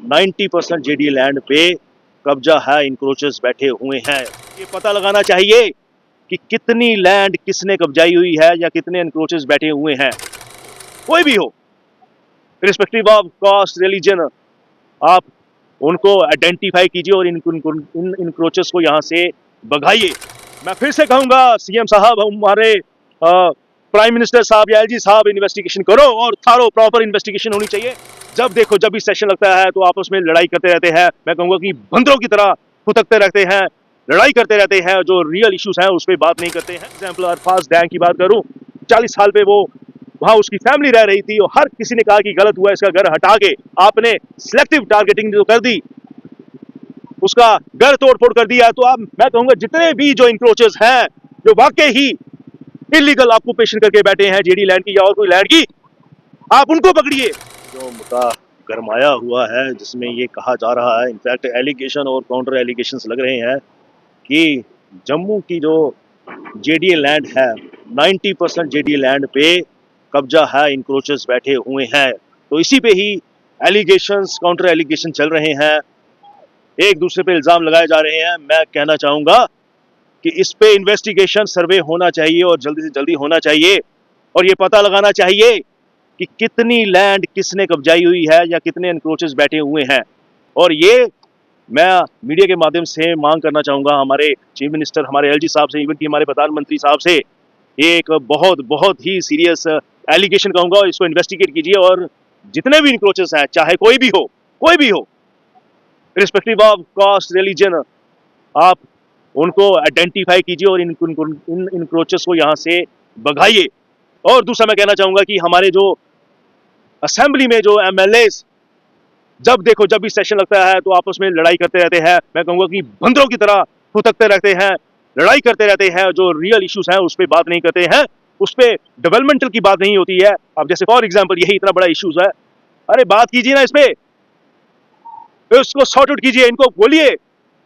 90% JD land पे कब्जा है, इंक्रोचर्स बैठे हुए हैं। ये पता लगाना चाहिए कि कितनी लैंड किसने कब्जाई हुई है या कितने इंक्रोचर्स बैठे हुए हैं, कोई भी हो, रिस्पेक्टिव ऑफ कास्ट, रिलीजन। आप उनको आइडेंटिफाई कीजिए और इन इंक्रोचर्स को यहाँ से भगाइए। मैं फिर से कहूंगा, सीएम साहब, हमारे प्राइम मिनिस्टर साहब या एलजी साहब, इन्वेस्टिगेशन करो और थारो प्रॉपर इन्वेस्टिगेशन होनी चाहिए। जब देखो जब भी सेशन लगता है तो आपस में लड़ाई करते रहते हैं। मैं कहूंगा कि बंदरों की तरह फुतकते रहते हैं, लड़ाई करते रहते हैं, जो रियल इश्यूज हैं उस पर बात नहीं करते हैं। एग्जाम्पल अरफाज डैंग की बात करूं, 40 साल पे वो वहां उसकी फैमिली रह रही थी और हर किसी ने कहा कि गलत हुआ, इसका घर हटा के आपने सिलेक्टिव टारगेटिंग जो कर दी, उसका घर तोड़ फोड़ कर दिया। तो आप, मैं कहूंगा, जितने भी जो इंक्रोचर्स हैं जो वाकई ही इलीगल ऑक्यूपेशन करके बैठे हैं जेडी लैंड की या और कोई लैंड की, आप उनको पकड़िए। जो मुद्दा गरमाया हुआ है, जिसमें ये कहा जा रहा है, इनफैक्ट एलिगेशन और काउंटर एलिगेशंस लग रहे हैं कि जम्मू की जो जेडी लैंड है, 90% जेडी लैंड पे कब्जा है, इंक्रोचर्स बैठे हुए हैं। तो इसी पे ही एलिगेशंस, काउंटर एलिगेशन चल रहे हैं, एक दूसरे पे इल्जाम लगाए जा रहे हैं। मैं कहना चाहूंगा कि इस पे इन्वेस्टिगेशन, सर्वे होना चाहिए और जल्दी से जल्दी होना चाहिए और ये पता लगाना चाहिए कि कितनी लैंड किसने कब्जाई हुई है या कितने एनक्रोचर्स बैठे हुए हैं। और ये मैं मीडिया के माध्यम से मांग करना चाहूंगा हमारे चीफ मिनिस्टर, हमारे एलजी साहब से, इवन कि हमारे प्रधानमंत्री साहब से। ये एक बहुत ही सीरियस एलिगेशन कहूंगा, इसको इन्वेस्टिगेट कीजिए और जितने भी इंक्रोचर्स हैं, चाहे कोई भी हो, रिस्पेक्टिव ऑफ कास्ट, रिलीजन, आप उनको आइडेंटिफाई कीजिए और इन इंक्रोचर्स को यहाँ से भगाइए। और दूसरा मैं कहना चाहूंगा कि हमारे जो असेंबली में जो एमएलए जब देखो जब भी सेशन लगता है तो आपस में लड़ाई करते रहते हैं। मैं कहूंगा कि बंदरों की तरह फुतकते रहते हैं, लड़ाई करते रहते हैं, जो रियल इश्यूज हैं उस पर बात नहीं करते हैं, उस पर डेवलपमेंटल की बात नहीं होती है। अब जैसे फॉर एग्जाम्पल यही इतना बड़ा इश्यूज है, अरे बात कीजिए ना इस पे, इसको सॉर्ट आउट कीजिए, इनको बोलिए।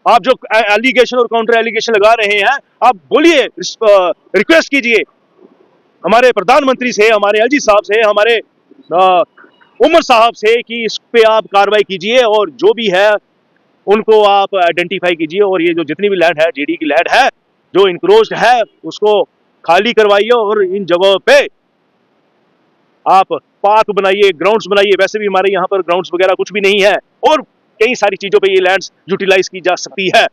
आप जो एलिगेशन और काउंटर एलिगेशन लगा रहे हैं, आप बोलिए, रिक्वेस्ट कीजिए हमारे प्रधानमंत्री से, हमारे एलजी साहब से, हमारे उमर साहब से कि इस पे आप कार्रवाई कीजिए और जो भी है उनको आप आइडेंटिफाई कीजिए। और ये जो जितनी भी लैंड है, जेडी की लैंड है जो इंक्रोच्ड है, उसको खाली करवाइए और इन जगहों पे आप पार्क बनाइए, ग्राउंड्स बनाइए। वैसे भी हमारे यहाँ पर ग्राउंड्स वगैरह कुछ भी नहीं है और कई सारी चीजों पे ये लैंड्स यूटिलाइज की जा सकती है।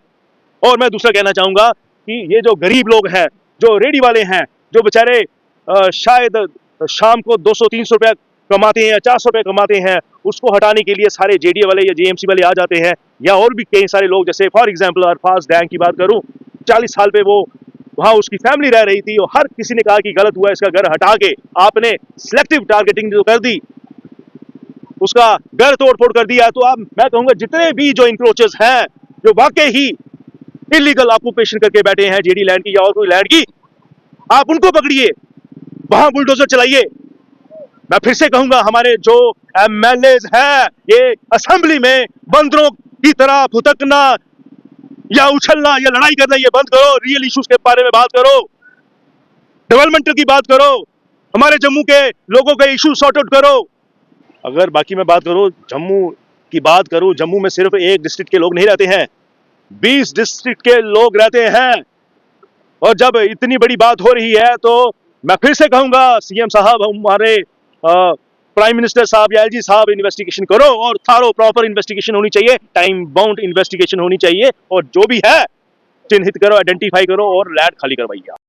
और मैं दूसरा कहना चाहूंगा कि ये जो गरीब लोग हैं, जो रेडी वाले हैं, जो बेचारे शायद शाम को 200-300 रुपया कमाते हैं या 400 रुपये कमाते हैं, उसको हटाने के लिए सारे जेडीए वाले या जेएमसी वाले आ जाते हैं, या और भी कई सारे लोग। जैसे फॉर एग्जाम्पल अरफाज डैंग की बात करूं, 40 साल पे वो वहां उसकी फैमिली रह रही थी और हर किसी ने कहा कि गलत हुआ, इसका घर हटा के आपने सिलेक्टिव टारगेटिंग जो कर दी, उसका घर तोड़ फोड़ कर दिया। तो आप, मैं कहूंगा, जितने भी जो इंक्रोचर्स हैं जो वाकई ही इलीगल ऑक्यूपेशन करके बैठे हैं जेडी लैंड की या और कोई लैंड की, आप उनको पकड़िए, वहां बुलडोजर चलाइए। मैं फिर से कहूंगा, हमारे जो एमएलए हैं, ये असेंबली में बंदरों की तरह फुतकना या उछलना या लड़ाई करना ये बंद करो। रियल इश्यूज के बारे में बात करो, डेवलपमेंट की बात करो, हमारे जम्मू के लोगों के इश्यू सॉर्ट आउट करो। अगर बाकी मैं बात करूं, जम्मू की बात करूं, जम्मू में सिर्फ एक डिस्ट्रिक्ट के लोग नहीं रहते हैं, 20 डिस्ट्रिक्ट के लोग रहते हैं। और जब इतनी बड़ी बात हो रही है तो मैं फिर से कहूंगा, सीएम साहब, हमारे प्राइम मिनिस्टर साहब या एलजी साहब, इन्वेस्टिगेशन करो और थारो प्रॉपर इन्वेस्टिगेशन होनी चाहिए, टाइम बाउंड इन्वेस्टिगेशन होनी चाहिए और जो भी है चिन्हित करो, आइडेंटिफाई करो और लैंड खाली करवाइए।